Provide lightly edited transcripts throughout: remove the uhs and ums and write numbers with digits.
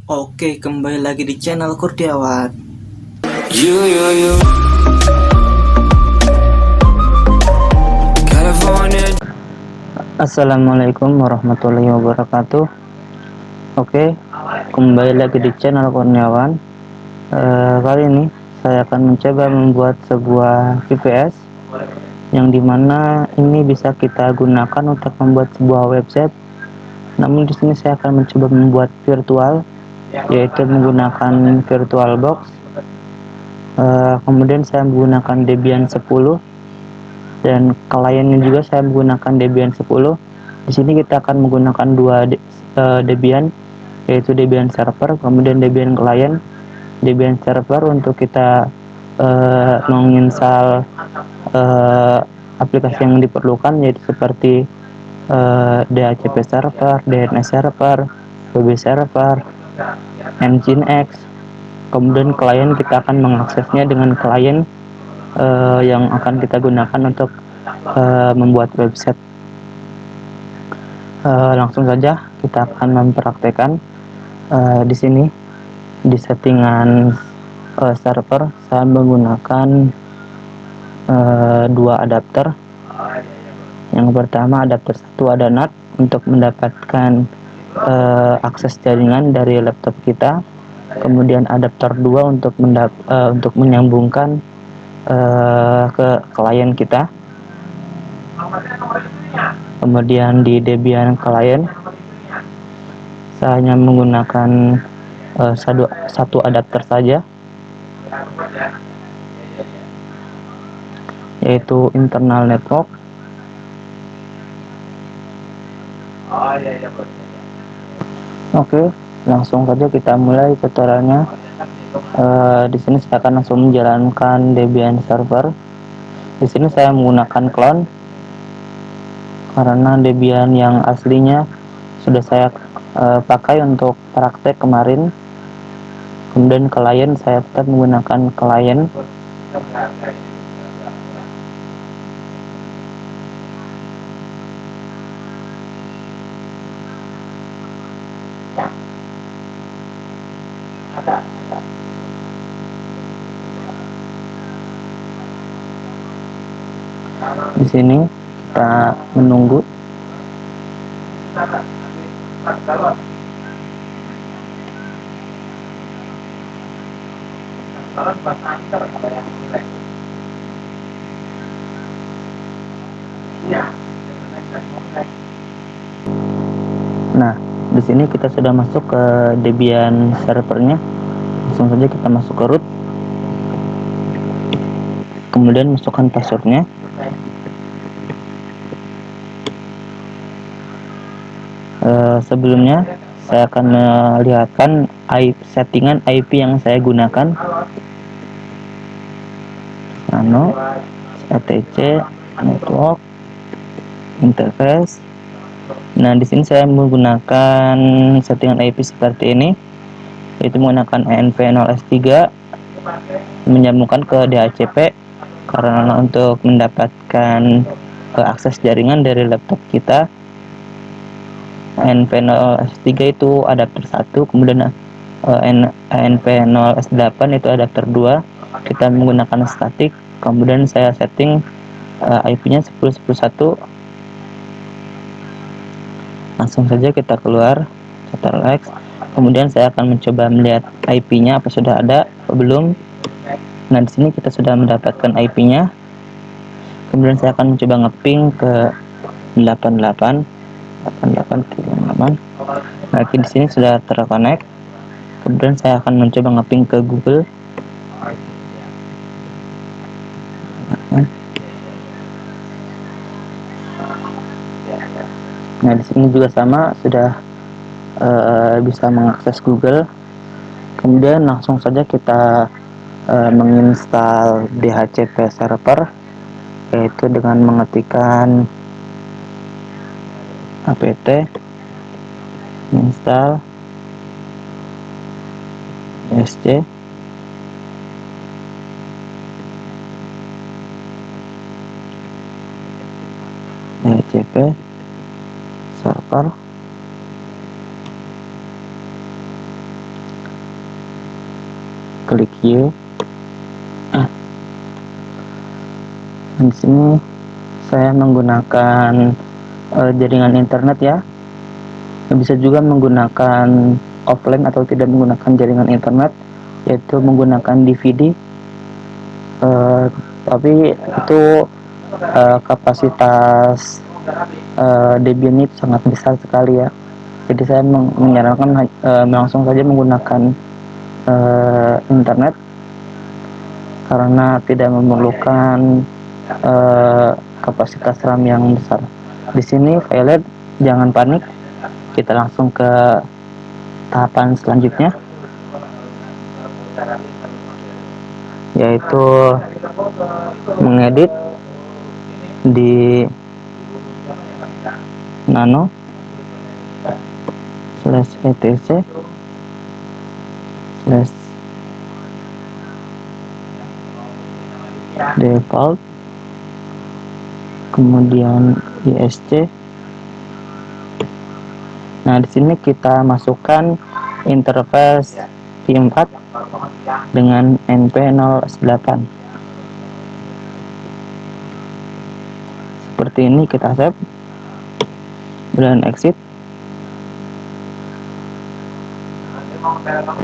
Oke, kembali lagi di channel Kurniawan. Assalamualaikum warahmatullahi wabarakatuh. Oke, kembali lagi di channel Kurniawan. Kali ini saya akan mencoba membuat sebuah VPS yang dimana ini bisa kita gunakan untuk membuat sebuah website. Namun di sini saya akan mencoba membuat virtual, yaitu menggunakan VirtualBox. Kemudian saya menggunakan Debian 10 dan kliennya juga saya menggunakan Debian 10. Di sini kita akan menggunakan dua Debian, yaitu Debian server, kemudian Debian client. Debian server untuk kita menginstal aplikasi yang diperlukan, yaitu seperti DHCP server, DNS server, WB server, Nginx. Kemudian klien kita akan mengaksesnya dengan klien yang akan kita gunakan untuk membuat website. Langsung saja kita akan mempraktekkan. Di sini di settingan server saya menggunakan dua adapter. Yang pertama, adapter 1 ada NAT untuk mendapatkan akses jaringan dari laptop kita. Kemudian adapter 2 untuk menyambungkan ke klien kita. Kemudian di Debian client saya hanya menggunakan satu adapter saja, yaitu internal network. Oke, langsung saja kita mulai tutorialnya. Di sini saya akan langsung menjalankan Debian server. Di sini saya menggunakan clone karena Debian yang aslinya sudah saya pakai untuk praktek kemarin. Kemudian klien saya tetap menggunakan klien. Di sini kita menunggu. Nah, di sini kita sudah masuk ke Debian servernya. Langsung saja kita masuk ke root. Kemudian masukkan passwordnya. Sebelumnya saya akan melihatkan settingan IP yang saya gunakan. Nano, etc, network, interface. Nah, di sini saya menggunakan settingan IP seperti ini, yaitu menggunakan ENV0S3 menyambungkan ke DHCP karena untuk mendapatkan akses jaringan dari laptop kita. ENV0S3 itu adapter 1, kemudian ENV0S8 itu adapter 2. Kita menggunakan static, kemudian saya setting IP-nya 10.10.1. Langsung saja kita keluar, Ctrl+X. Kemudian saya akan mencoba melihat IP-nya apa sudah ada atau belum. Nah, di sini kita sudah mendapatkan IP-nya. Kemudian saya akan mencoba ngeping ke 88. Nah, di sini sudah terconnect. Kemudian saya akan mencoba ngeping ke Google. Nah, di sini juga sama, sudah bisa mengakses Google. Kemudian langsung saja kita menginstal DHCP server, yaitu dengan mengetikkan apt install sc DHCP server. klik Y. Di sini saya menggunakan jaringan internet ya. Bisa juga menggunakan offline atau tidak menggunakan jaringan internet, yaitu menggunakan DVD. Tapi itu kapasitas dB sangat besar sekali ya. Jadi saya menyarankan langsung saja menggunakan internet karena tidak memerlukan kapasitas RAM yang besar. Di sini violet, jangan panik, kita langsung ke tahapan selanjutnya, yaitu mengedit di nano /etc /default, kemudian ISC. Nah, di sini kita masukkan interface V4 dengan NP08. Seperti ini, kita save dan exit.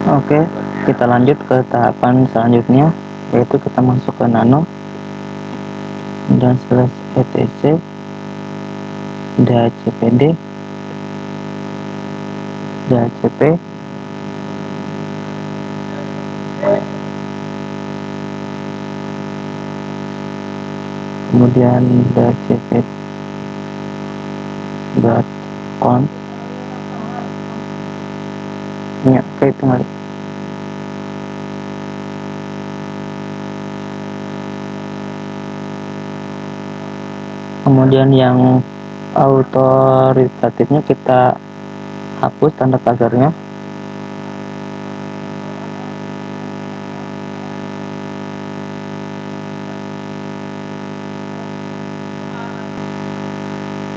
Oke, kita lanjut ke tahapan selanjutnya, yaitu kita masuk ke nano dan /etc DHCPD DHCP, kemudian DHCP.conf. Ya, oke, tinggal kemudian yang autoritatifnya kita hapus tanda pagarnya.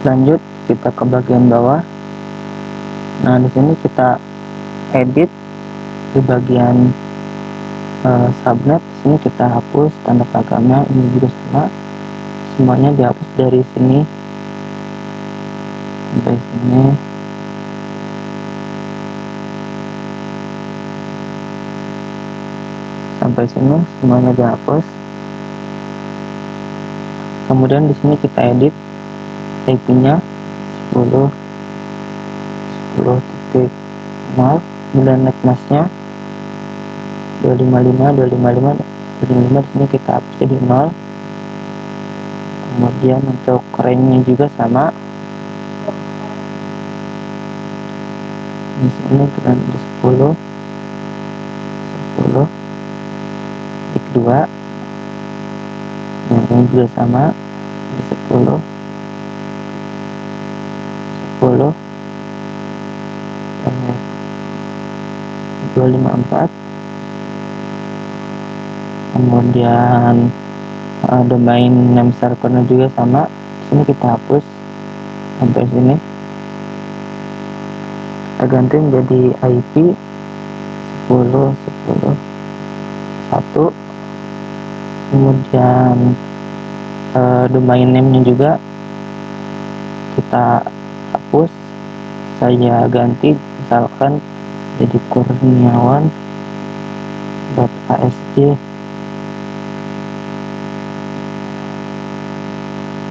Lanjut kita ke bagian bawah. Nah, di sini kita edit di bagian subnet. Di sini kita hapus tanda pagarnya, ini juga sama, semuanya dihapus dari sini sampai sini. Sampai sini semuanya dihapus. Kemudian di sini kita edit IP-nya 10.0, kemudian netmasknya 255. Di sini kita hapus jadi 0. Kemudian untuk range-nya juga sama. Di sini kita di 10 tik 2. Yang ini juga sama di 10 254. Kemudian domain name servernya juga sama. Sini kita hapus sampai sini, kita ganti menjadi IP 10.10.1. kemudian domain name-nya juga kita hapus, saya ganti misalkan jadi kurniawan.asj.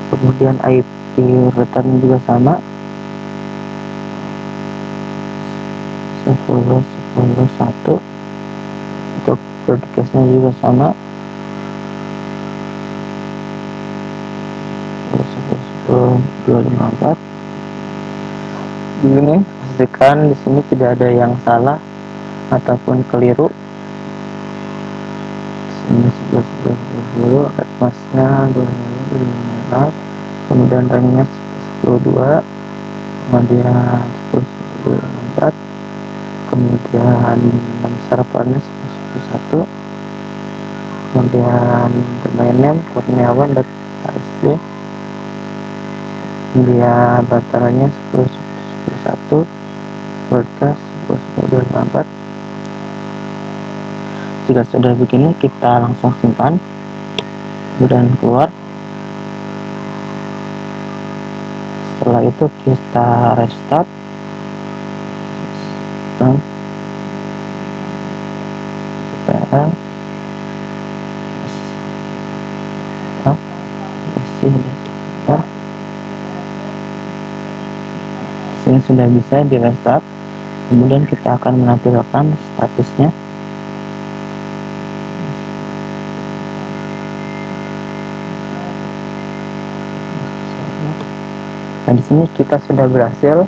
kemudian IP return juga sama 10.10.1. untuk broadcast-nya juga sama 10.10.254. Begini, pastikan di sini tidak ada yang salah ataupun keliru. Ini 11.10, atmasnya 2.5, kemudian ranknya 10.2, kemudian 10.10.4, kemudian servernya 10.10.1, kemudian domain name kurniawan.asj, kemudian baterainya 10.10.1, broadcast 10.10.4. Jika sudah begini, kita langsung simpan, kemudian keluar. Setelah itu kita restart dan kita sini sudah bisa di restart. Kemudian kita akan menampilkan statusnya. Nah, di sini kita sudah berhasil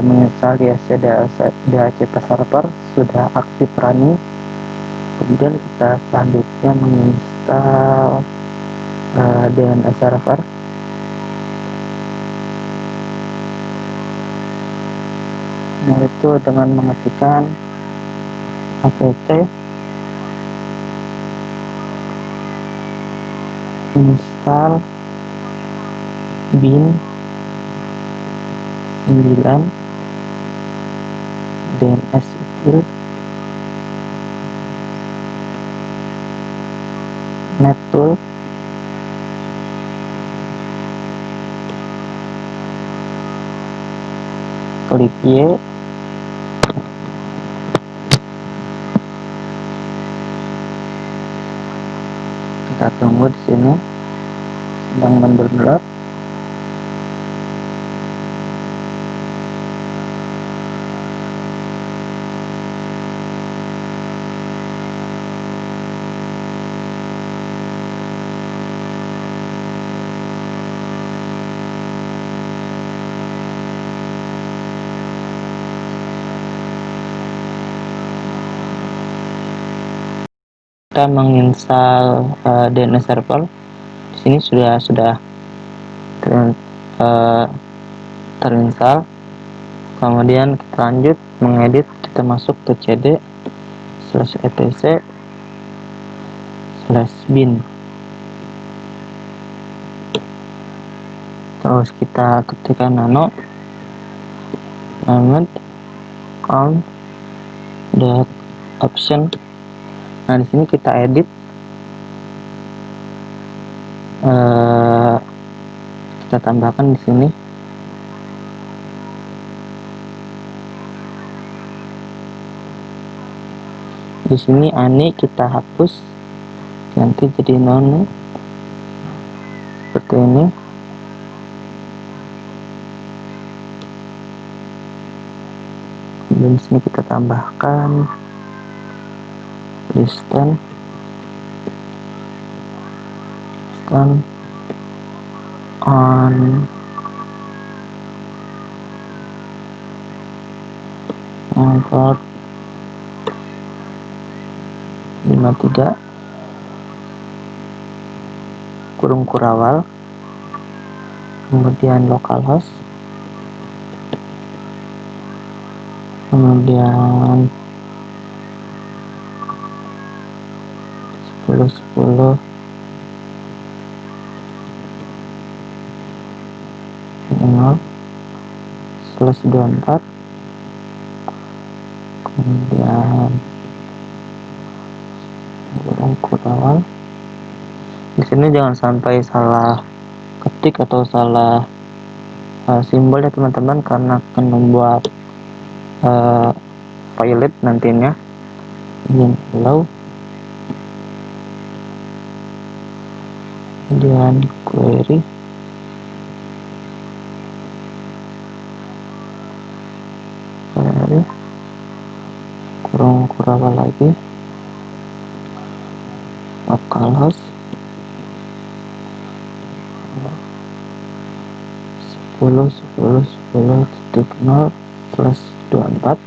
menginstal DHCP server, sudah aktif running. Kemudian kita selanjutnya menginstal DNS server. Yaitu dengan mengetikkan apt install bin 9 DNS util nettool klik Y. Kita tunggu di sini sedang mendownload. Kita menginstal DNS server. Di sini sudah terinstall. Kemudian kita lanjut mengedit, kita masuk ke cd/etc/bin. Terus kita ketikkan nano count.option. Nah, di sini kita edit, kita tambahkan di sini ani kita hapus, ganti jadi non, seperti ini. Kemudian di sini kita tambahkan distance on port 53 kurung kurawal, kemudian localhost, kemudian 10.10 /24, kemudian kurung kurawal. Di sini jangan sampai salah ketik atau salah simbol ya teman-teman, karena akan membuat pilot nantinya. Kemudian allow, kemudian query, kurung kurawal lagi, localhost 10.10.10.0/24,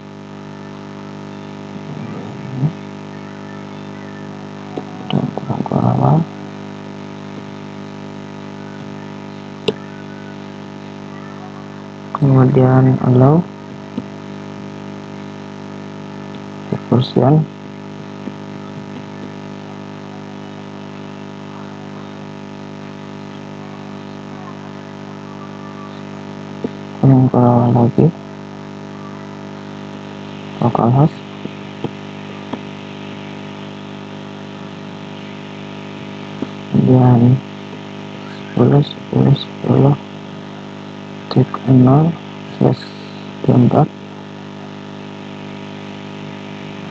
dan kurung kurawal. Kemudian allow version, kurung kurawal lagi, localhost kemudian 10 10 10 cek 0 slash gambar,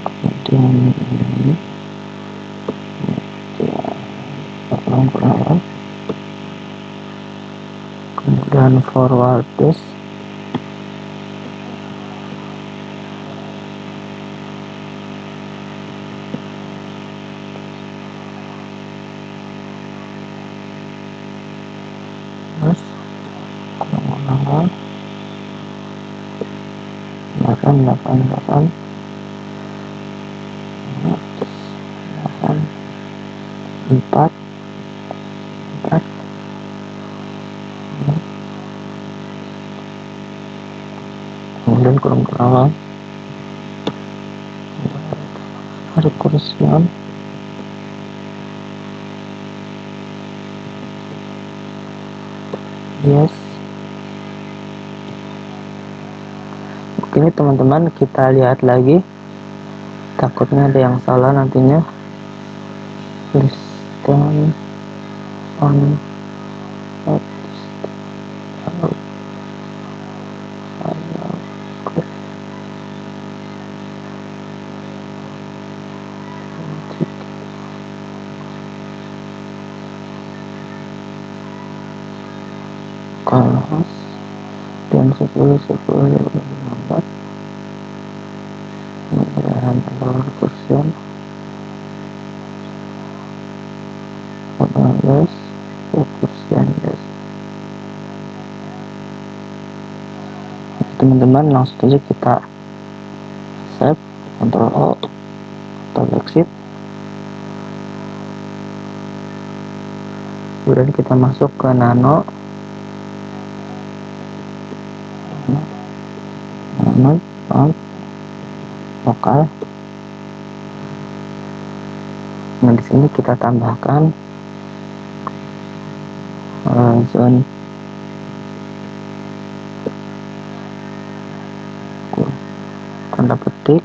kemudian ini kurang, kemudian forward this, terus kurang 8 4 4, kemudian kurang rekursion, yes. Ini teman-teman, kita lihat lagi, takutnya ada yang salah nantinya. Please turn on colors dan 10 4, kemudian rekursion, yes, rekursion, yes. Teman-teman, langsung saja kita save, Ctrl O atau exit, kemudian kita masuk ke nano lokal. Nah, di sini kita tambahkan zone tanda petik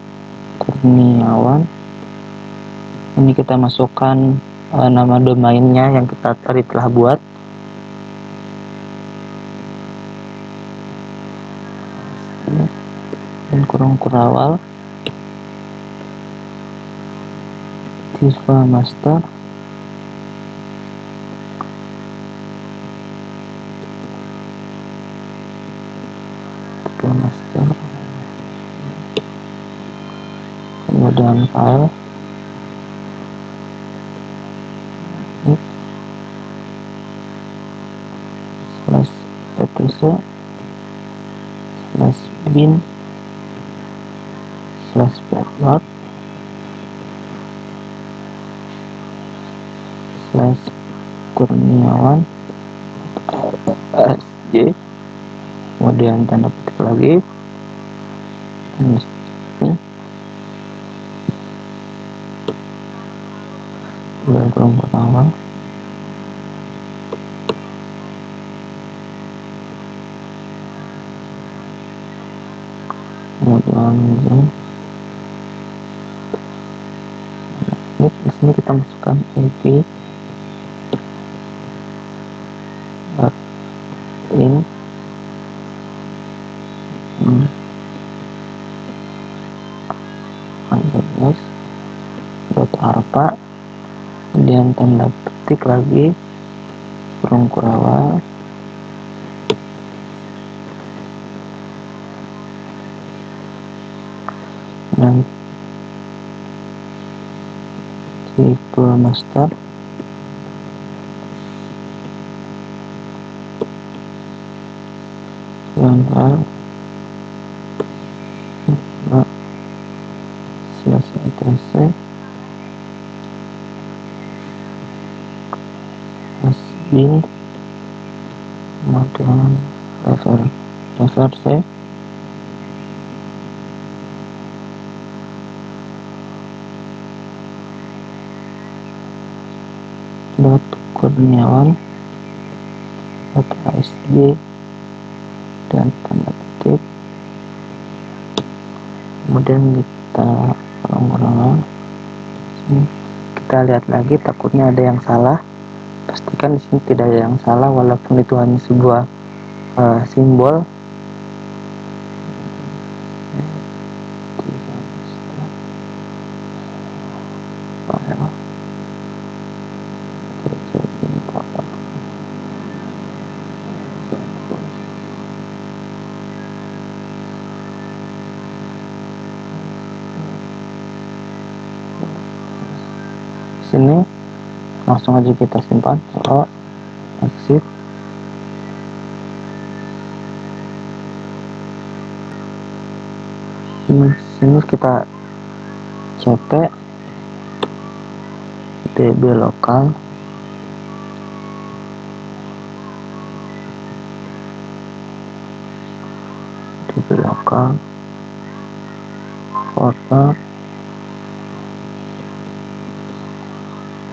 Kurniawan. Ini kita masukkan nama domainnya yang kita tadi telah buat. Dan Kurawal Siswa Master, kemudian file slash etc slash bin slash backlog slash Kurniawan SJ, kemudian tanda petik lagi, ini belum pertama, kemudian ini di sini kita masukkan IP in arpa, kemudian tanda petik lagi Kurawal, dan tipe master, dan file slash etc bin, kemudian dasar C, Kurniawan .asg dan tanda petik, kemudian kita ulang-ulang. Kita lihat lagi, takutnya ada yang salah. Pastikan di sini tidak ada yang salah walaupun itu hanya sebuah simbol. Sini langsung aja kita simpan. Exit. Sini kita CP DB lokal,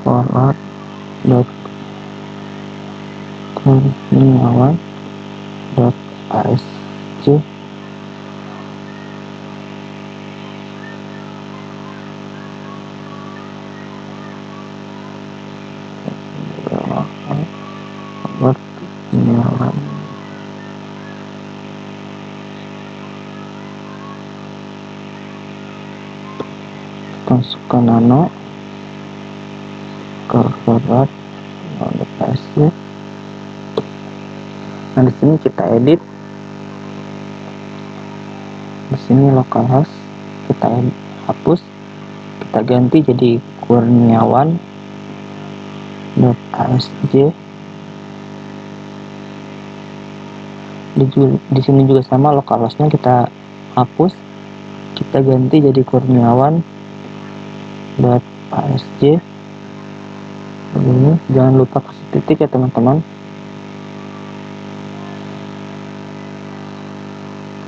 forward dot kurniawan dot asc kurniawan. Masukkan nano ke forward dot asc. Nah, di sini kita edit. Di sini localhost kita hapus, kita ganti jadi kurniawan.asj. Di sini juga sama, localhostnya kita hapus, kita ganti jadi kurniawan.asj. Ini jangan lupa kasih titik ya teman-teman.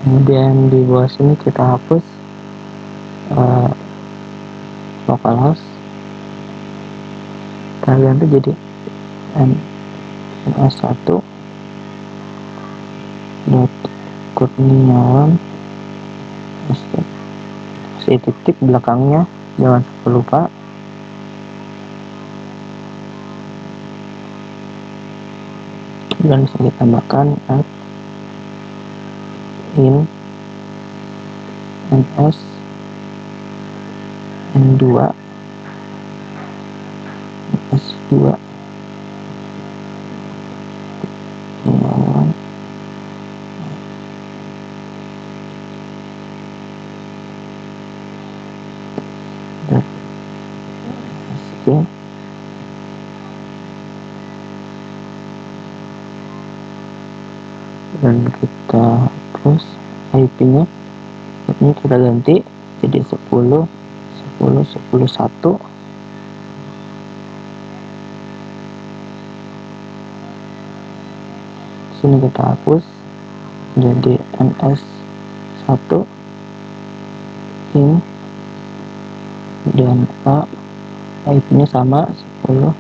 Kemudian di bawah sini kita hapus localhost, kita ganti jadi ns1 dot kurniawan. Kasih titik belakangnya, jangan sampai lupa. Dan bisa ditambahkan in ns n2 s2 kurniawan dot sc. Dan kita terus IP-nya ini kita ganti jadi 10 10 10 1. Sini kita hapus jadi ns1 in dan IP-nya sama 10.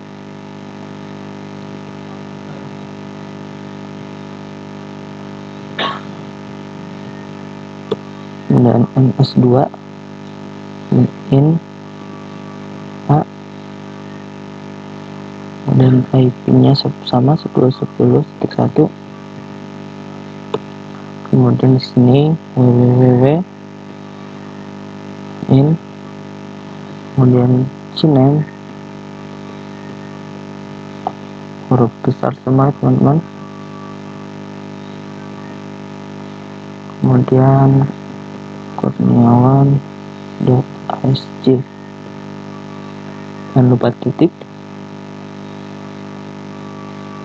Dan ns2 in a dan IP-nya sama 10.10.1. Kemudian di sini www in, kemudian cname huruf besar semua teman-teman. Kemudian kurniawan.asj, jangan lupa titik.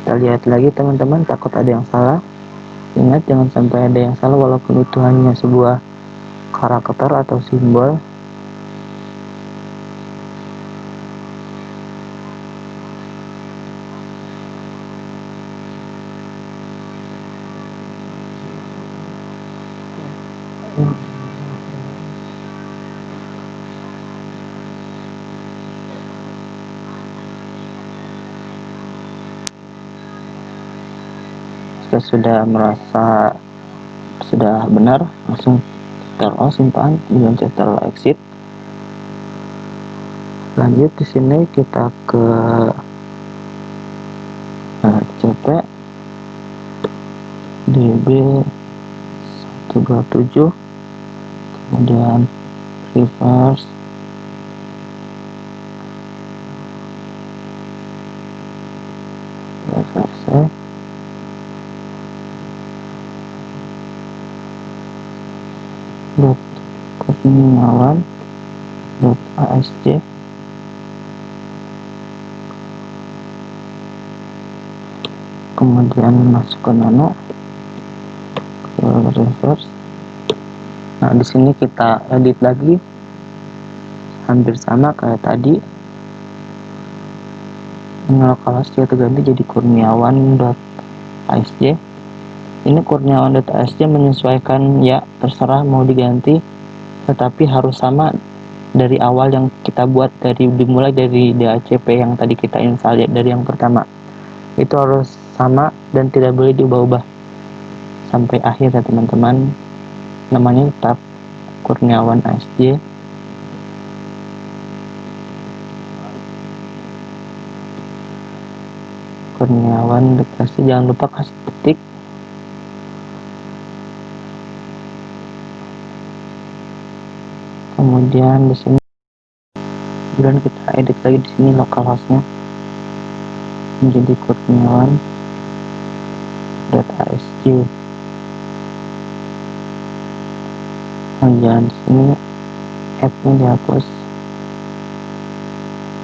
Kita lihat lagi teman-teman, takut ada yang salah. Ingat, jangan sampai ada yang salah walaupun itu hanya sebuah karakter atau simbol. Jika sudah merasa sudah benar, langsung Ctrl simpan, kemudian Ctrl exit. Lanjut di sini kita ke RCP DB 127, kemudian reverse dot kurniawan dot asj, kemudian masuk ke nano, ke reverse. Nah, di sini kita edit lagi hampir sama kayak tadi. Kalau dia terganti jadi kurniawan.asj. Ini kurniawan.asj menyesuaikan, ya terserah mau diganti, tetapi harus sama dari awal yang kita buat, dimulai dari DACP yang tadi kita install ya, dari yang pertama itu harus sama dan tidak boleh diubah-ubah sampai akhir ya teman-teman. Namanya tetap Kurniawan ASJ. Kurniawan dikasih, jangan lupa kasih petik. Kemudian di sini kemudian kita edit lagi di sini localhostnya menjadi kurniawan.asj. Kemudian di sini add-nya dihapus,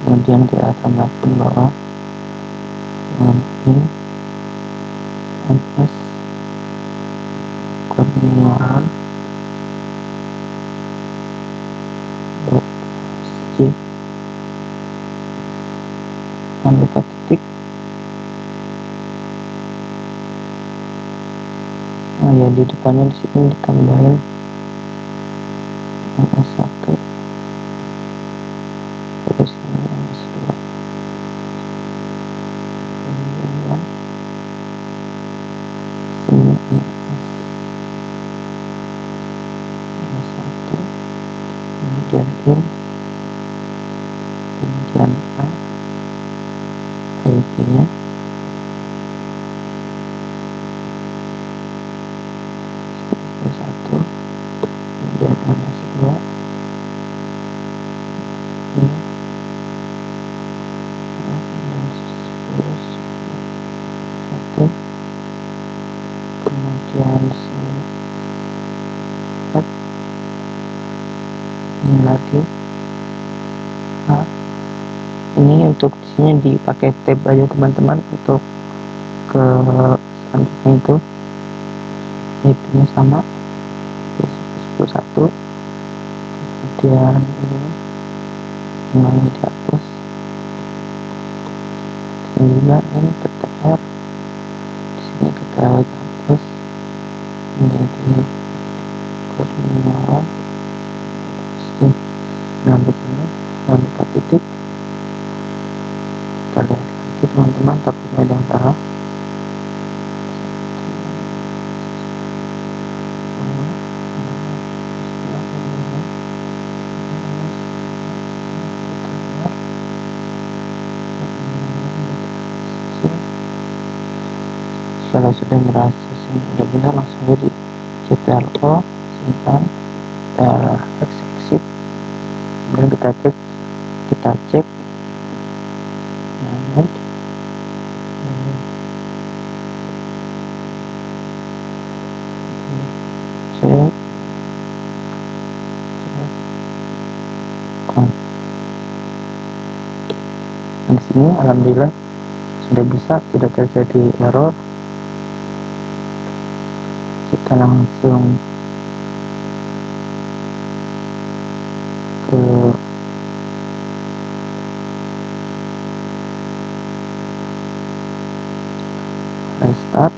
kemudian kita tambahkan bahwa ini address kurniawan.asj, jangan lupa titik. Nah ya, di depannya di sini ditambahin MS1, terus ini MS2, kemudian sini MS1, kemudian kemudian A, IP-nya MS1, kemudian MS2, ini MS1, kemudian sini ini lagi A. Ini untuk sini dipakai tab aja teman-teman, untuk ke selanjutnya itu IP-nya sama 11, kemudian ini namanya dihapus, dan juga ini PTR di sini kita hapus menjadi Kurniawan. Nah begini, jangan lupa titik. Kita lihat lagi teman-teman, takutnya ada yang salah. Kalau sudah merasa sudah benar, langsung jadi ctrl simpan, exit, kemudian kita cek namun cek di sini alhamdulillah sudah bisa, tidak terjadi error. Kita langsung ke restart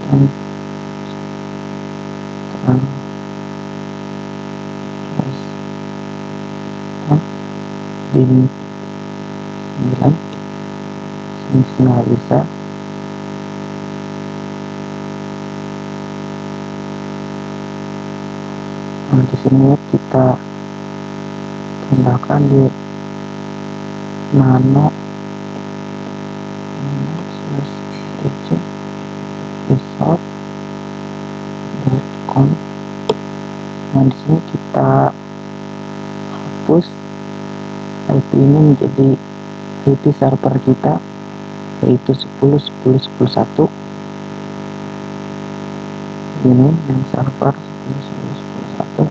dan di 9 nggak bisa. Nah, di sini kita tambahkan di nano Nah, di sini kita hapus IP ini menjadi IP server kita, yaitu 10.10.10.1. Ini yang server 10.10.10.1.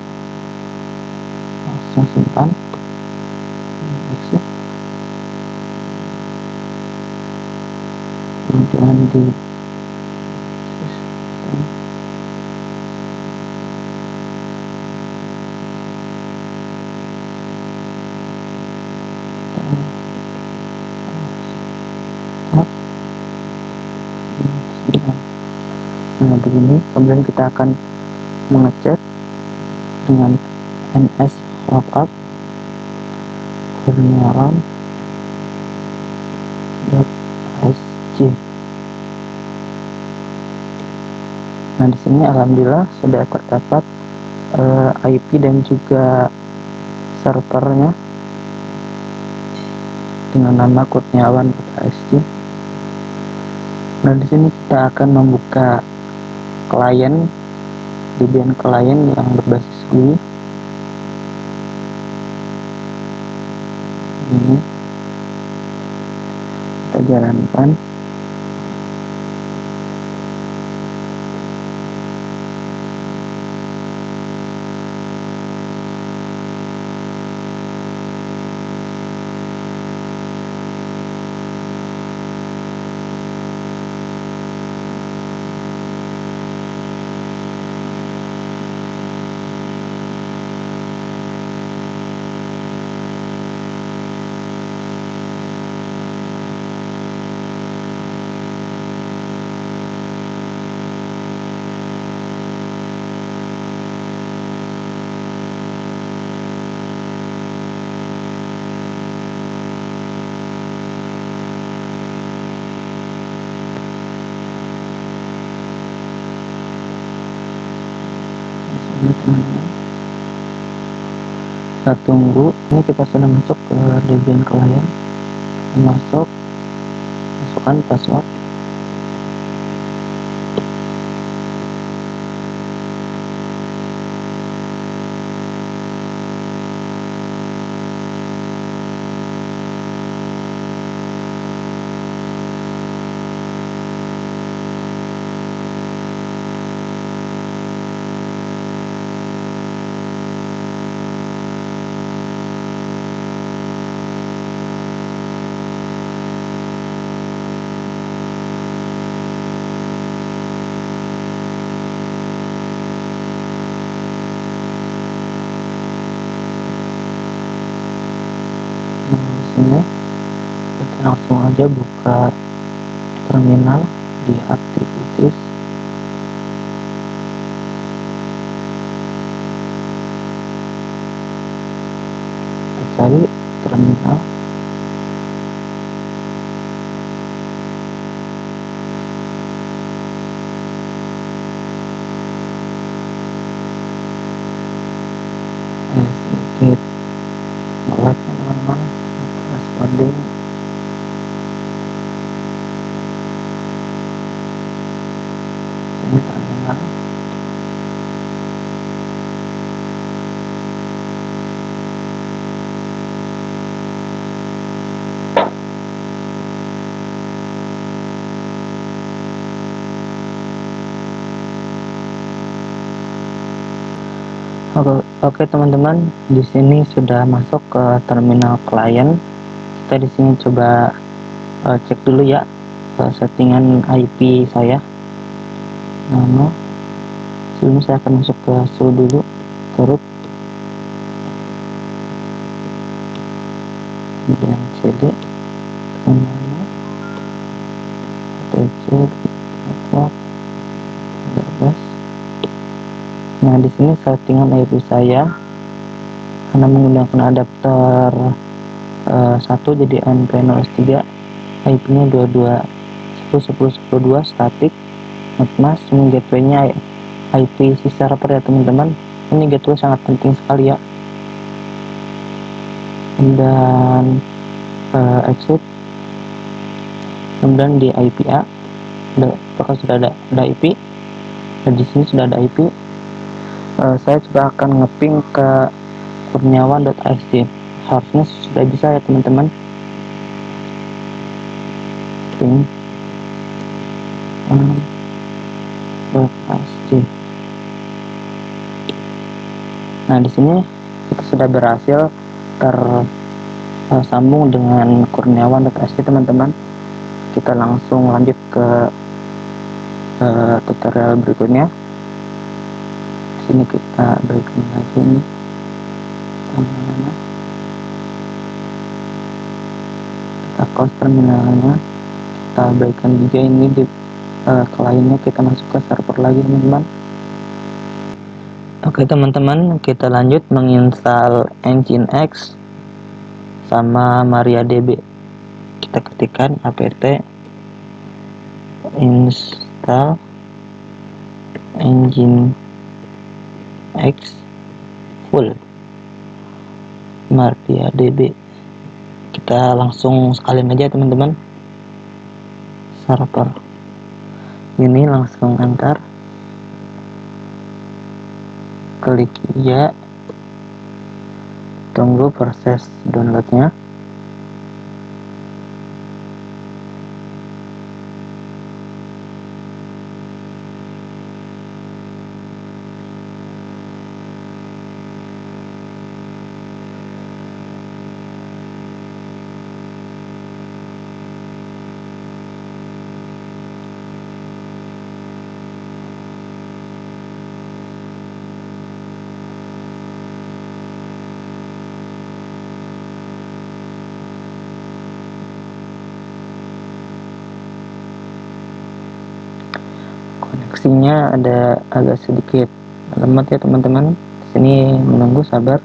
Langsung simpan, exit, kemudian di nah begini. Kemudian kita akan mengecek dengan ns lookup kurniawan.sg. Nah, di sini alhamdulillah sudah terdapat IP dan juga servernya dengan nama kurniawan.sg. Nah, di sini kita akan membuka klien, Debian klien yang berbasis GUI. Ini kita jalankan. Ini teman-teman, kita tunggu. Ini kita sudah masuk ke Debian klien. Masukkan password. Sini kita langsung aja buka terminal di activities. Kita cari terminal. Sedikit telat teman-teman, passwording. Ini terminal. Oke teman-teman, di sini sudah masuk ke terminal klien. Kita di sini coba cek dulu ya settingan IP saya. Nama. Sebelum saya akan masuk ke sudo dulu, root, kemudian cd, kemudian tc, network, database. Nah, di sini settingan IP saya karena menggunakan adapter 1 jadi NP0S3, IP-nya 22.10.10.10.2 static, NetMask. Ini gateway-nya IP si server ya teman-teman. Ini gateway sangat penting sekali ya. Dan exit, kemudian di IPA, apakah sudah ada IP? Dan di sini sudah ada IP. saya coba akan ngeping ke kurniawan.xt. Harusnya sudah bisa ya teman-teman. Ping .xt. Nah, di sini kita sudah berhasil tersambung dengan kurniawan.xt teman-teman. Kita langsung lanjut ke tutorial berikutnya. Sini kita berikan lagi nih teman-teman, kita close terminalnya, kita berikan juga ini di kliennya, kita masuk ke server lagi teman-teman. Oke teman-teman, kita lanjut menginstal Nginx sama MariaDB. Kita ketikkan apt install Nginx full MariaDB. Kita langsung sekalian aja teman-teman, server ini langsung enter, klik ya, tunggu proses downloadnya. Koneksinya ada agak sedikit lemot ya teman-teman. Di sini menunggu, sabar.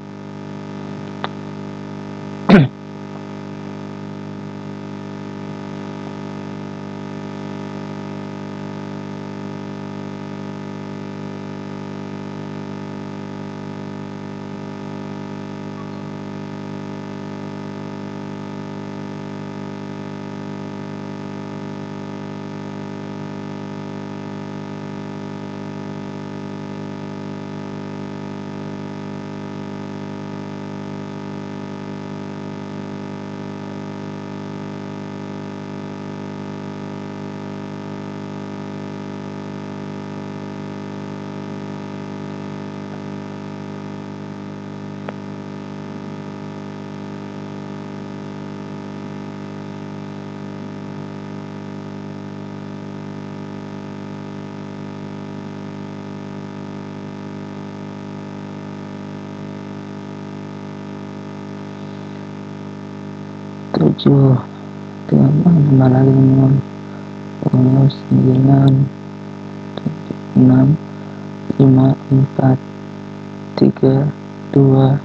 Tujuh tambah lagi 9 6 5 4 3 2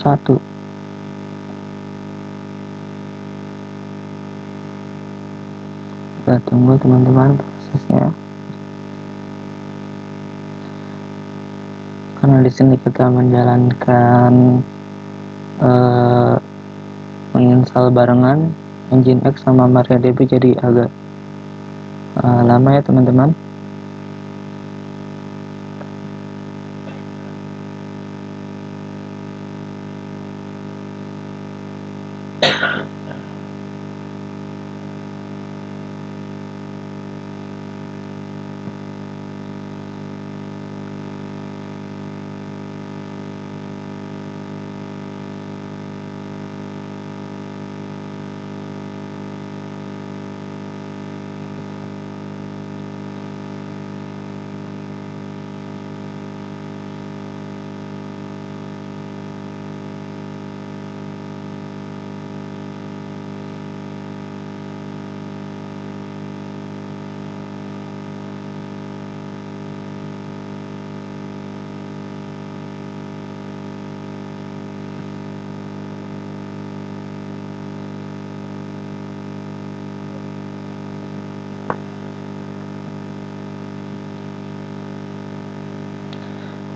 1. Kita tunggu teman-teman prosesnya, karena di sini kita menjalankan menginstal barengan Nginx sama MariaDB, jadi agak lama ya teman-teman.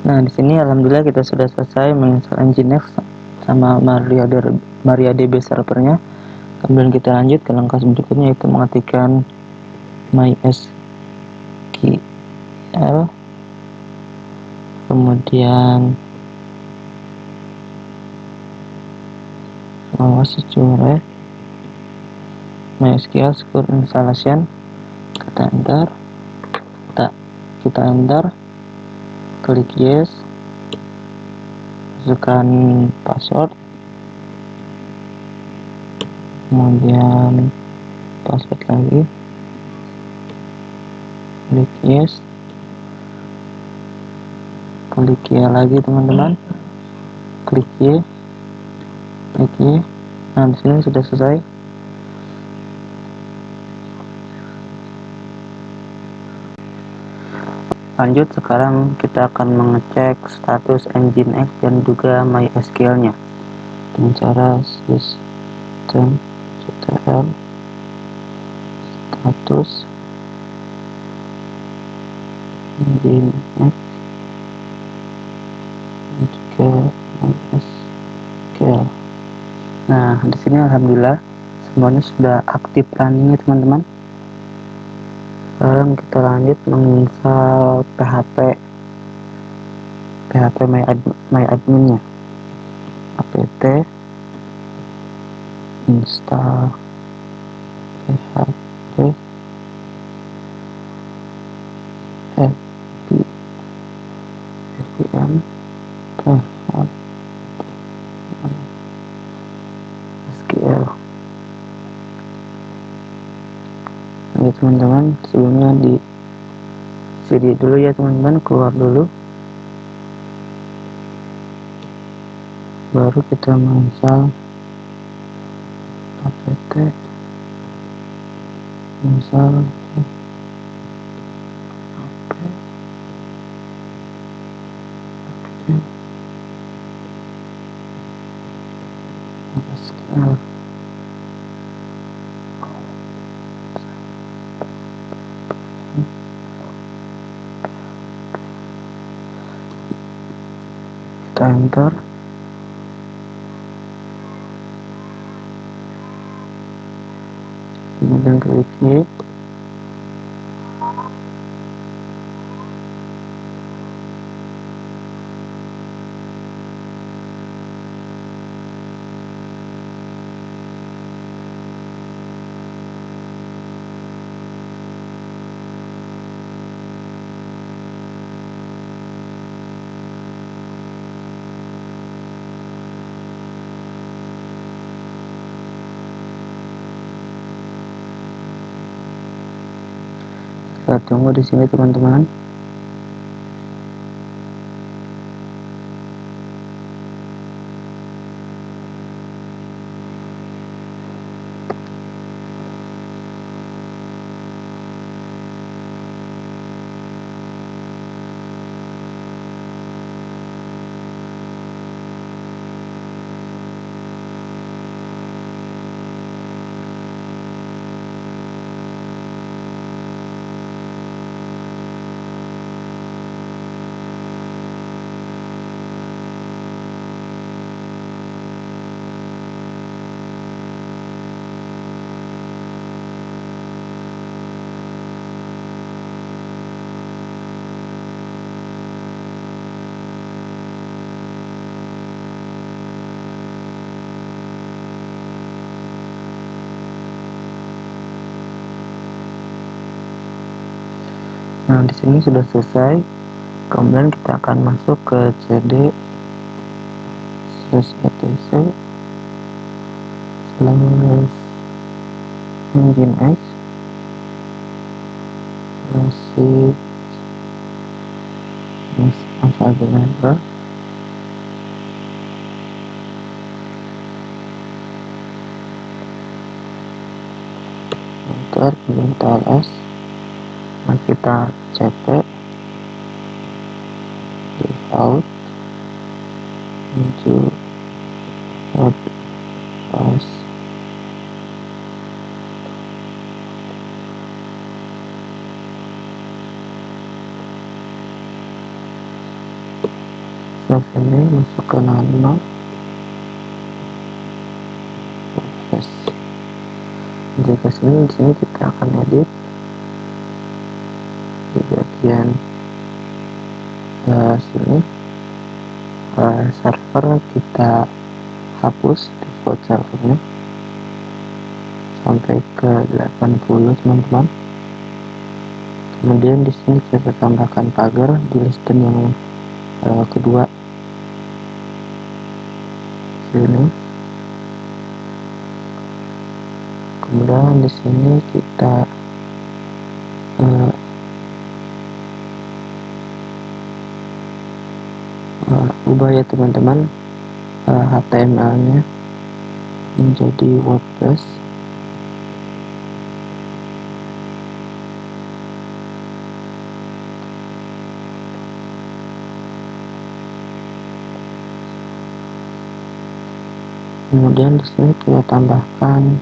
Nah, di sini alhamdulillah kita sudah selesai menginstal Nginx sama MariaDB servernya. Kemudian kita lanjut ke langkah berikutnya, yaitu mengetikkan MySQL kemudian Sure, MySQL Secure Installation, kita enter, kita enter, klik yes, masukkan password, kemudian password lagi, klik yes, klik ya lagi teman-teman, klik Y. Nah, di sini sudah selesai. Lanjut, sekarang kita akan mengecek status Nginx dan juga MySQL-nya dengan cara system ctl status Nginx dan juga MySQL. Nah, di sini alhamdulillah semuanya sudah aktif runningnya teman-teman. Sekarang kita lanjut menginstal PHP MyAdmin-nya. apt install PHP npm SQL. Oke teman-teman, sebelumnya di CD dulu ya teman-teman, keluar dulu, baru kita menginstal apt install SQL. Kita enter, kemudian klik Y. Kita tunggu di sini teman-teman. Nah, di sini sudah selesai. Kemudian kita akan masuk ke cd /etc /nginx masih available. Enter, kemudian kita ls. Nah, kita cp default menuju WordPress. Setelah ini masuk ke nama WordPress. Jika di sini kita akan edit di bagian sini. server kita hapus default servernya sampai ke 80 teman-teman. Kemudian di sini kita tambahkan pagar di listen yang kedua sini. Kemudian di sini kita ubah ya teman-teman, HTML nya menjadi WordPress. Kemudian di sini kita tambahkan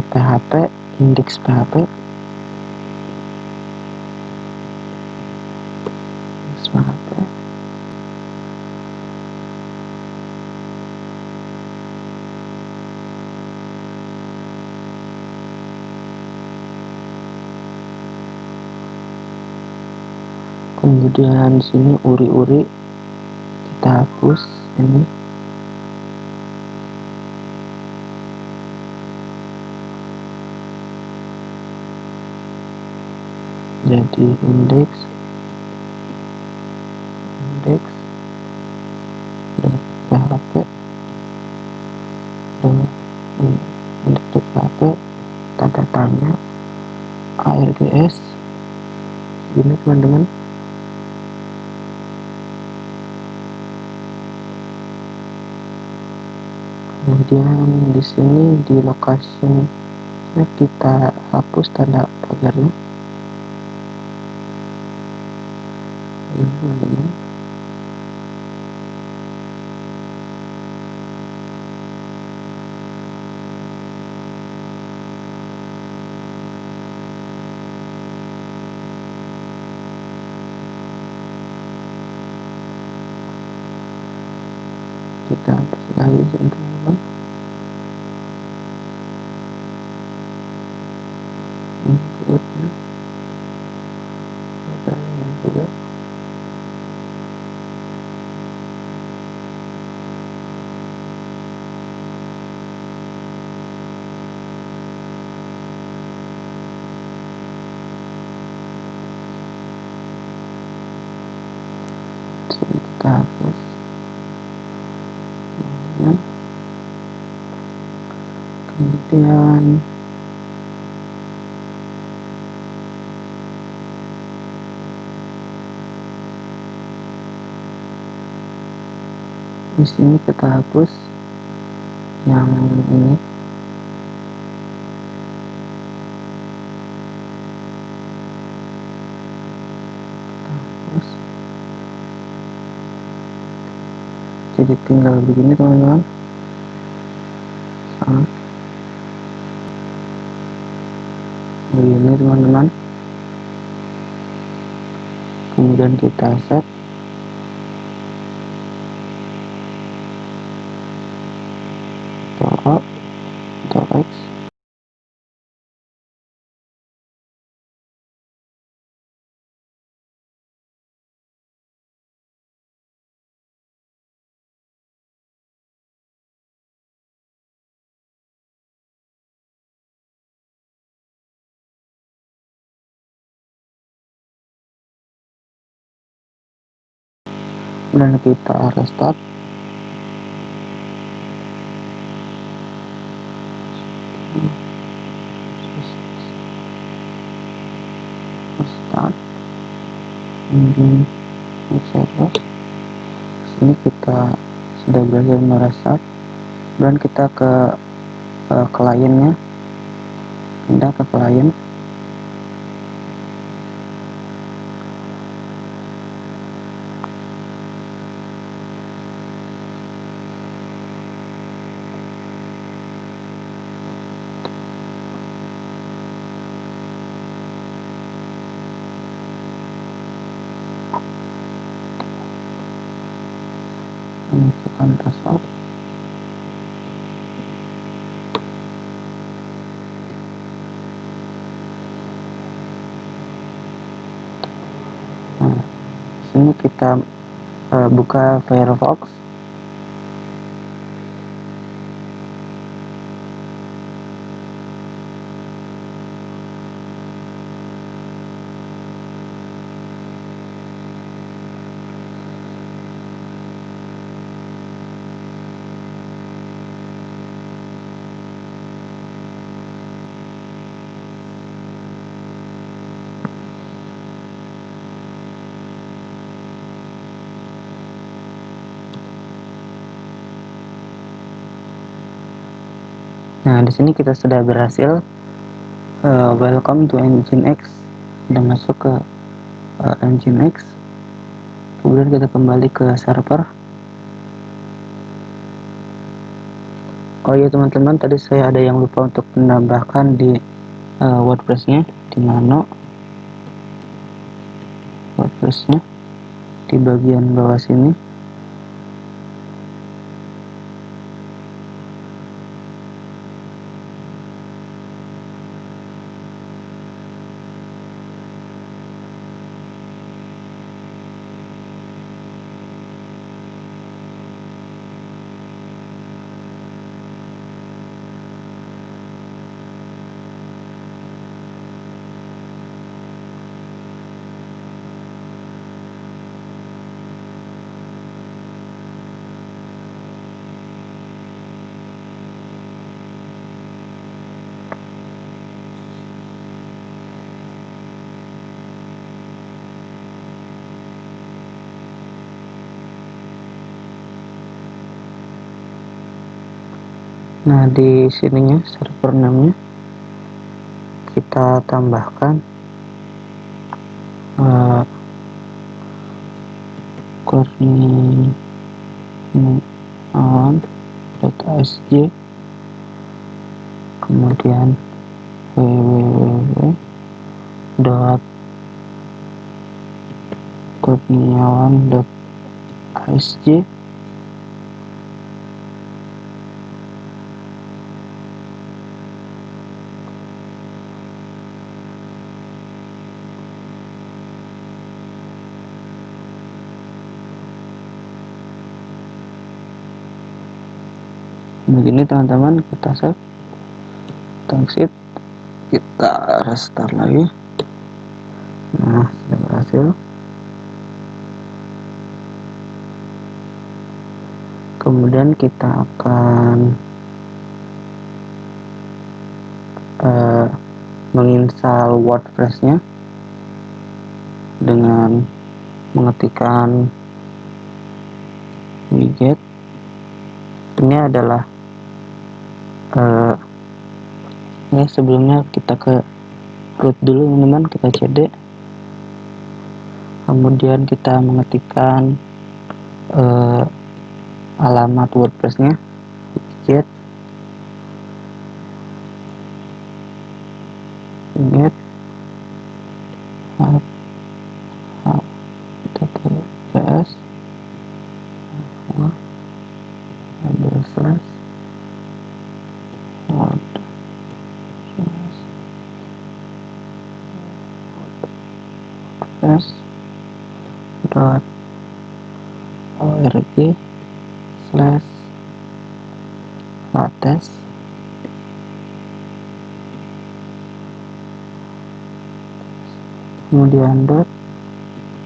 PHP, indeks PHP, kemudian di sini uri-uri kita hapus ini. Jadi indeks dan PHP dan indeks PHP tanda tanya ARGS ini teman-teman. Kemudian di sini di location kita hapus tanda pagarnya ini teman-teman. Kita hapus lagi teman-teman. Berikutnya ada yang juga sini kita hapus. Kemudian di sini kita hapus yang ini. Hapus. Jadi tinggal begini teman-teman. Begini teman-teman. Kemudian kita set .x. Dan kita restart. Kemudian sini kita sudah berhasil merestart dan kita ke kliennya, pindah ke klien. Masukkan password. Sini kita buka Firefox. Nah, di sini kita sudah berhasil welcome to Nginx, sudah masuk ke Nginx. Kemudian kita kembali ke server. Oh iya teman-teman, tadi saya ada yang lupa untuk menambahkan di WordPress-nya, di mana WordPress-nya di bagian bawah sini. Nah, di sininya server namanya kita tambahkan kurniawan.asj, kemudian www.kurniawan.asj. Begini teman-teman, kita save, kita exit, kita restart lagi. Nah, sudah berhasil. Kemudian kita akan menginstal WordPress-nya dengan mengetikkan widget. Ini adalah ya, sebelumnya kita ke root dulu teman-teman, kita cd, kemudian kita mengetikkan alamat WordPress-nya, widget, https wordpress.org/lattes, kemudian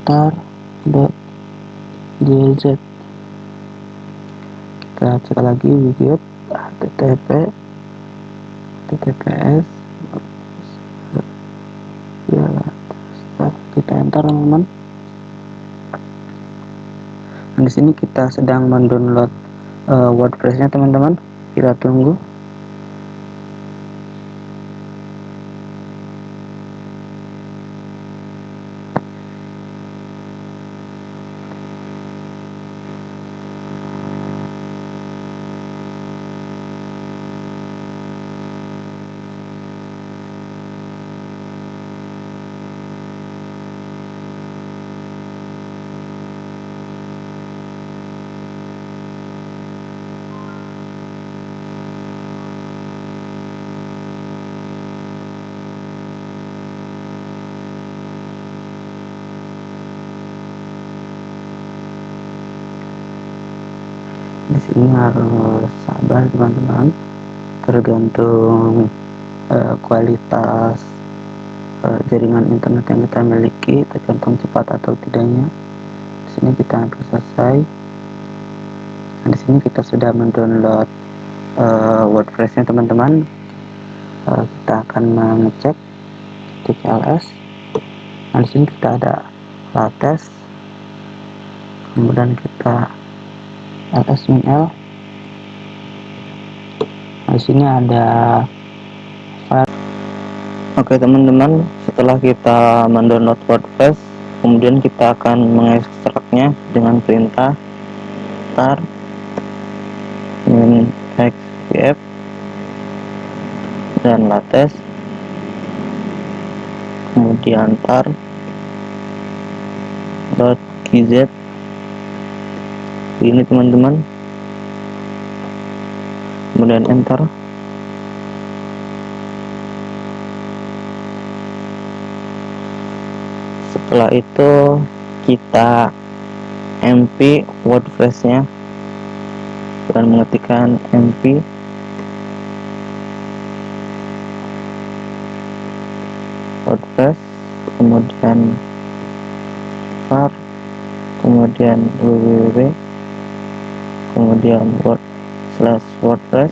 .tar.gz. Kita cek lagi widget https ya, kita enter teman-teman. Nah, di sini kita sedang mendownload WordPress-nya teman-teman. Kita tunggu. Di sini harus sabar teman-teman, tergantung kualitas jaringan internet yang kita miliki, tergantung cepat atau tidaknya. Di sini kita hampir selesai. Nah, di sini kita sudah mendownload WordPress-nya teman-teman. Kita akan mengecek titik ls. Nah, di sini kita ada lattes, kemudian kita ls-min-l. Nah, di sini ada file. Oke teman-teman, setelah kita mendownload WordPress, kemudian kita akan mengekstraknya dengan perintah tar min xpf dan lattes, kemudian tar .gz. Ini teman-teman, kemudian enter. Setelah itu kita mp WordPress-nya dan mengetikkan mp WordPress, kemudian var, kemudian www, kemudian wordpress,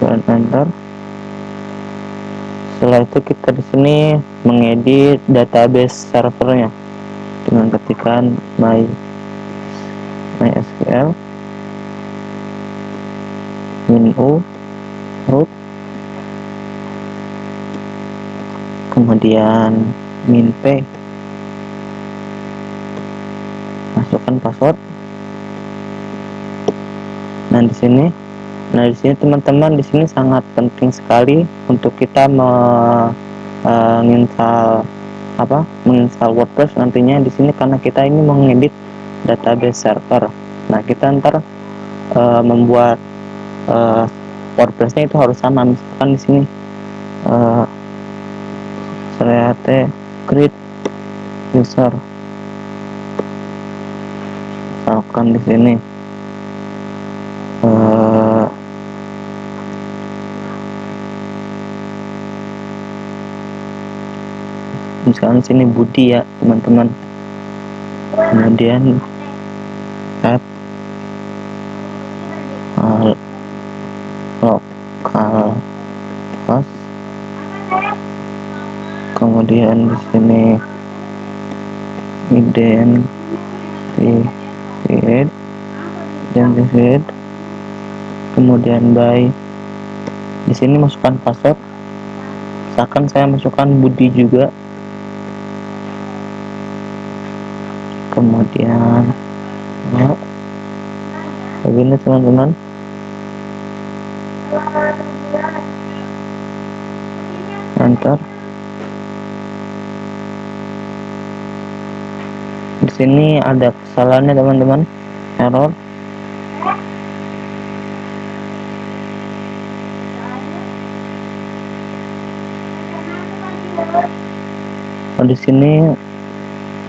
dan enter. Setelah itu kita di sini mengedit database servernya dengan ketikan mysql -u root, kemudian -p, masukkan password. Nah di sini teman-teman, di sini sangat penting sekali untuk kita menginstal WordPress nantinya di sini, karena kita ini mengedit database server. Nah kita ntar membuat WordPress-nya itu harus sama. Misalkan di sini create user, misalkan di sini misalkan sini Budi ya teman-teman, kemudian add local host, kemudian di sini identified, kemudian by, di sini masukkan password. Misalkan saya masukkan Budi juga, kemudian begini teman-teman. Enter. Di sini ada kesalahannya teman-teman, error. Di sini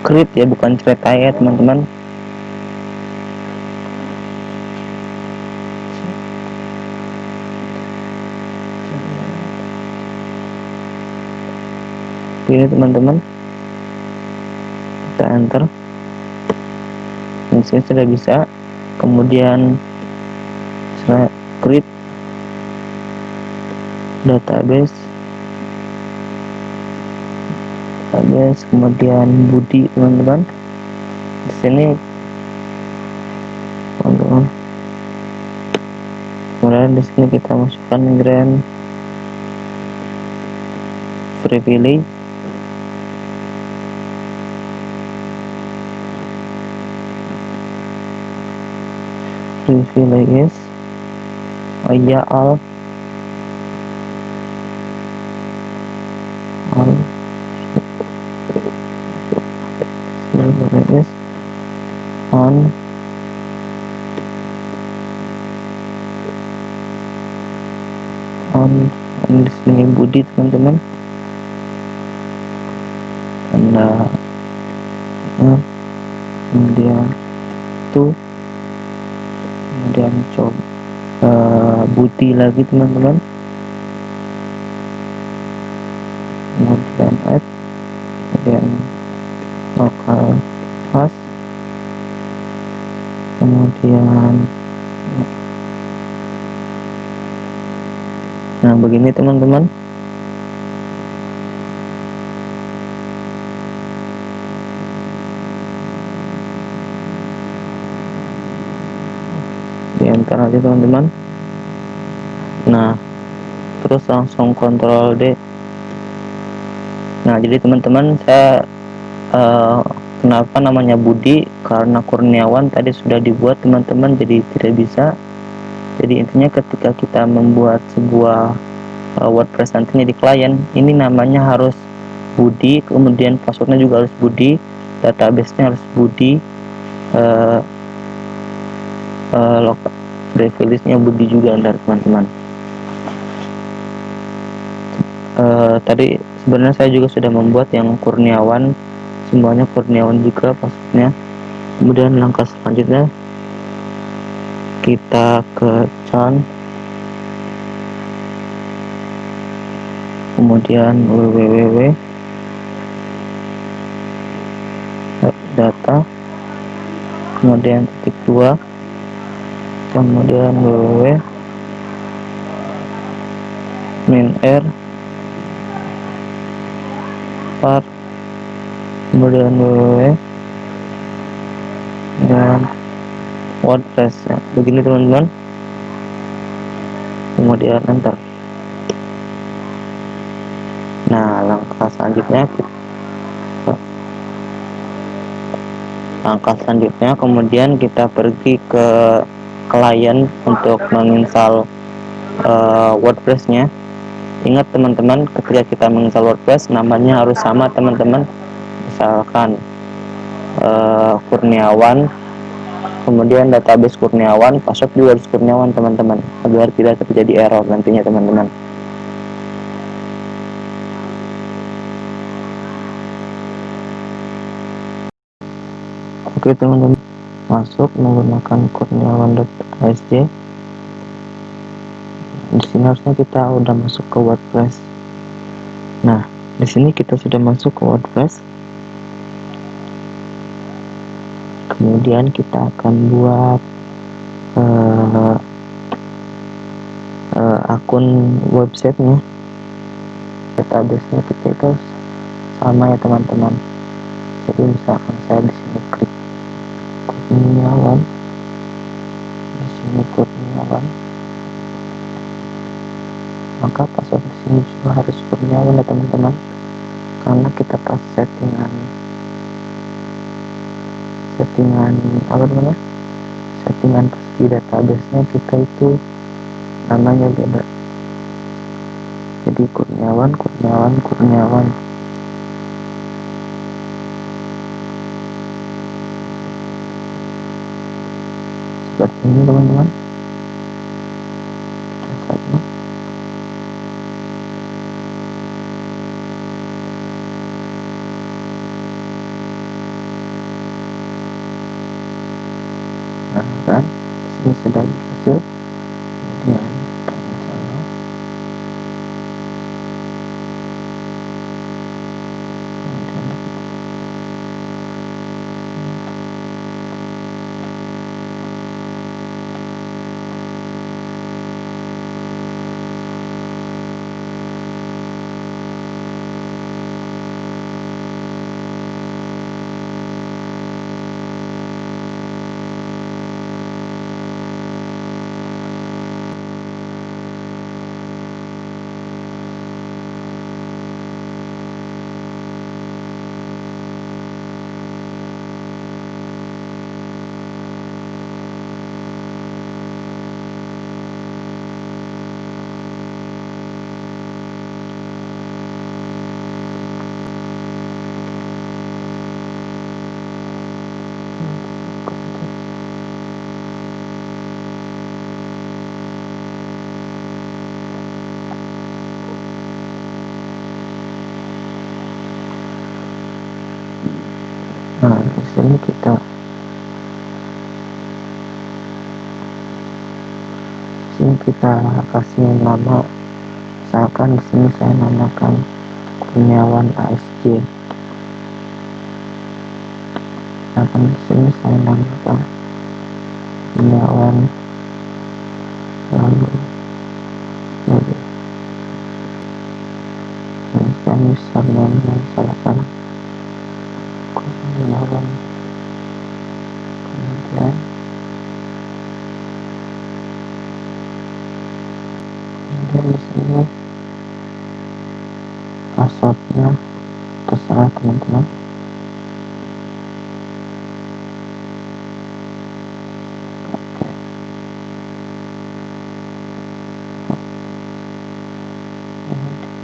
create ya, bukan cerita ya teman-teman. Ini teman-teman, kita enter. Di sini sudah bisa. Kemudian create database, kemudian Budi teman-teman. Di sini teman-teman, kemudian di sini kita masukkan grand privilege, oh iya, all on di sini Budi teman-teman, dan tanda kemudian tuh, kemudian coba booty lagi teman-teman, kemudian add, kemudian local host, kemudian nah begini teman-teman. Di enter aja teman-teman. Nah terus langsung Ctrl D. Nah jadi teman-teman, saya kenapa namanya Budi, karena Kurniawan tadi sudah dibuat teman-teman, jadi tidak bisa. Jadi intinya ketika kita membuat sebuah WordPress nantinya di klien, ini namanya harus Budi, kemudian passwordnya juga harus Budi, database-nya harus Budi, privilege-nya Budi juga ntar teman-teman. Tadi sebenarnya saya juga sudah membuat yang Kurniawan, semuanya Kurniawan juga passwordnya. Kemudian langkah selanjutnya kita ke Chan, kemudian www data, kemudian titik 2, kemudian www min r var, kemudian www dan WordPress ya. Begini teman-teman, kemudian enter. Nah langkah selanjutnya kemudian kita pergi ke klien untuk menginstal WordPress-nya. Ingat teman-teman, ketika kita menginstal WordPress namanya harus sama teman-teman, misalkan Kurniawan, kemudian database Kurniawan, password juga harus Kurniawan teman-teman, agar tidak terjadi error nantinya teman-teman. Oke teman-teman, masuk menggunakan kurniawan.asj. Di sini harusnya kita udah masuk ke WordPress. Nah di sini kita sudah masuk ke WordPress. Kemudian kita akan buat akun websitenya, database-nya kita itu sama ya teman-teman. Jadi misalkan saya di sini klik Kurniawan, di sini Kurniawan, maka password di sini juga harus Kurniawan ya teman-teman, karena kita pas settingan apa namanya, settingan pas di database-nya kita itu namanya beda. Jadi Kurniawan seperti ini teman-teman. Nah kan ini sudah berhasil. Kemudian Nah, di sini kita kasih nama, misalkan di sini saya namakan Kurniawan ASJ. Misalkan di sini saya namakan Kurniawan lalu misalkan username misalkan Kurniawan, kemudian di sini passwordnya terserah teman-teman.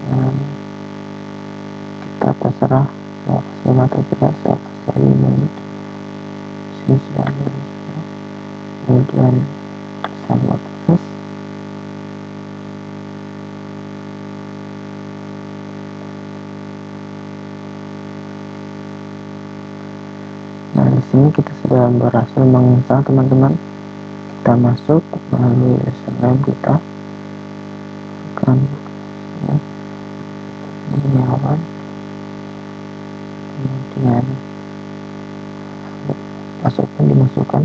Kemudian kita terserah mau kasih atau tidak, saya kasih ini sini sudah ada. Kemudian saya terus. Nah, di sini kita sudah berhasil menginstal teman-teman. Kita masuk melalui username kita, akan Kurniawan, kemudian dimasukkan.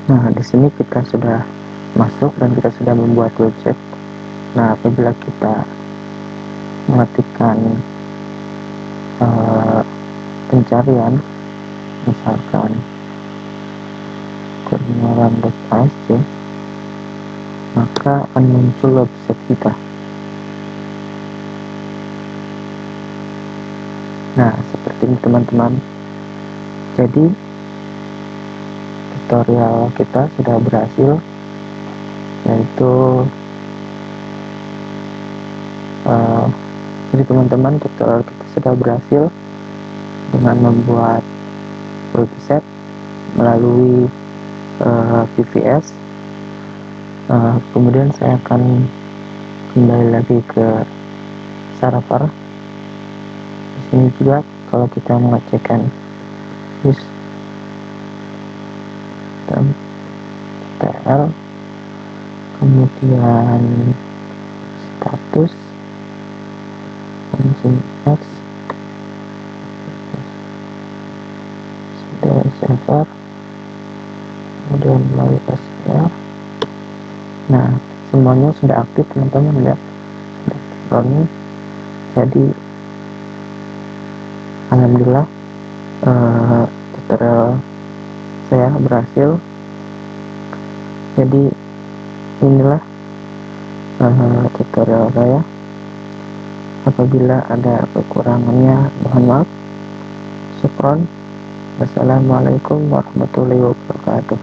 Nah, di sini kita sudah masuk dan kita sudah membuat website. Nah, apabila kita mengetikkan pencarian, misalkan Kurniawan.asj, maka akan muncul website kita. Nah, seperti ini teman-teman. Jadi tutorial kita sudah berhasil, yaitu jadi teman-teman, tutorial kita sudah berhasil dengan membuat website melalui VPS. Kemudian saya akan kembali lagi ke server. Di sini juga kalau kita mengecekkan dan TL, kemudian status X sudah server, kemudian melalui SQL. Nah, semuanya sudah aktif teman-teman, lihat sudah. Jadi alhamdulillah tutorial saya berhasil. Jadi inilah tutorial saya. Apabila ada kekurangannya mohon maaf. Syukron. Wassalamualaikum warahmatullahi wabarakatuh.